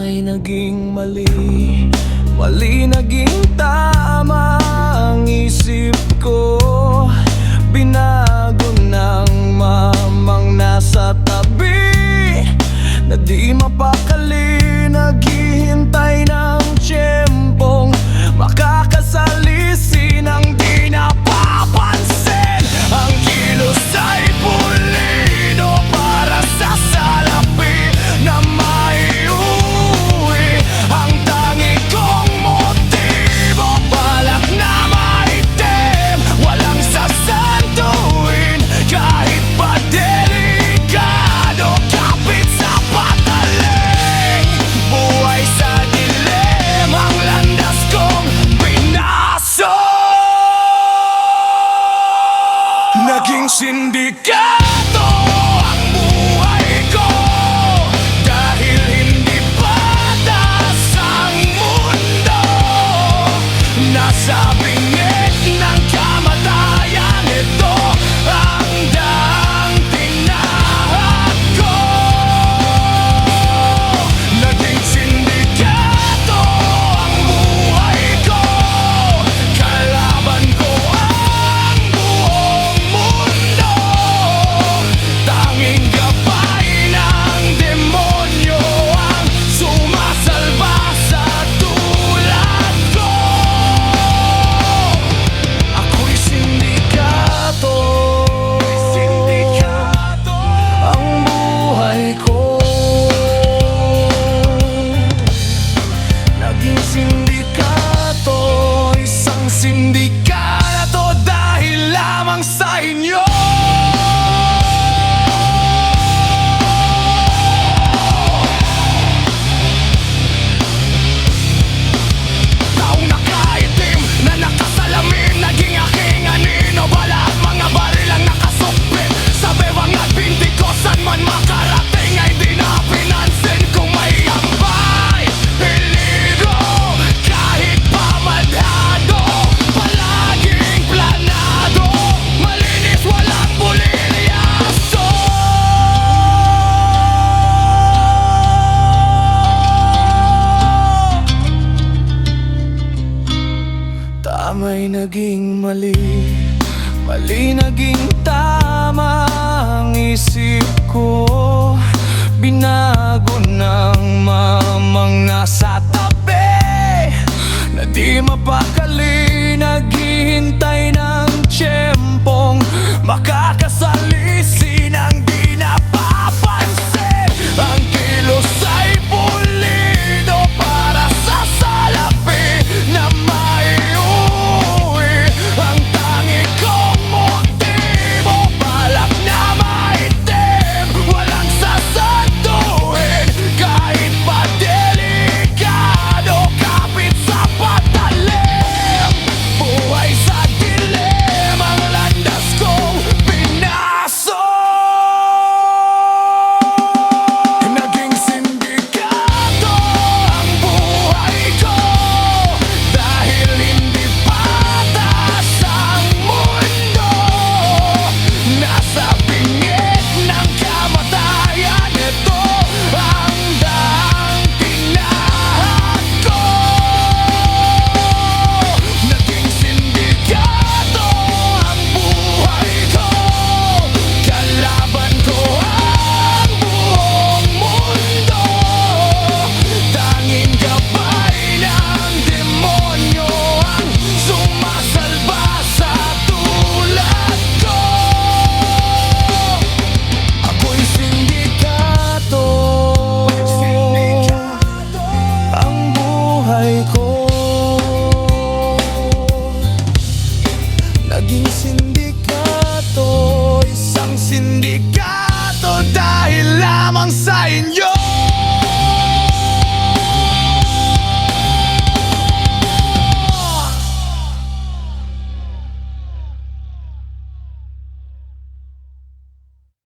Tama'y naging mali, mali naging tama ang isip ko. Binago ng mamang nasa tabi, na di mapakali, naghihintay ng tiyempong makakasalisi ng di napapansin. Ang kilos ay pulido para sa salapi na maiuwi. Ang tangi kong motibo, balak na maitim, walang sasantuin kahit pa delikado. Kapit sa pataling, buhay sa dilim, ang landas kong pinaso. Naging sindikato ang buhay ko, dahil hindi patas ang mundo. Nasa bingit ng kamatayan, ito ang daang tinahak ko. Naging sindikato ang buhay ko, kalaban ko ang buong mundo. Tanging gabay ng demonyo ang sumasalba sa tulad ko. Ako'y sindikato, ang buhay ko. Naging sindikato, isang sindikato dahil lamang sa inyo. Taong nakaitim na nakasalamin, naging aking anino. Bala at mga baril ang nakasukbit sa bewang at binti ko. San man makarating ay di na pinansin. Kung may ambay, peligro, kahit pa madhado, palaging planado, malinis, walang bulilyaso. Tama'y naging mali, mali naging tama ang isip ko. Binago ng mamang nasa tabi, na di mapakali,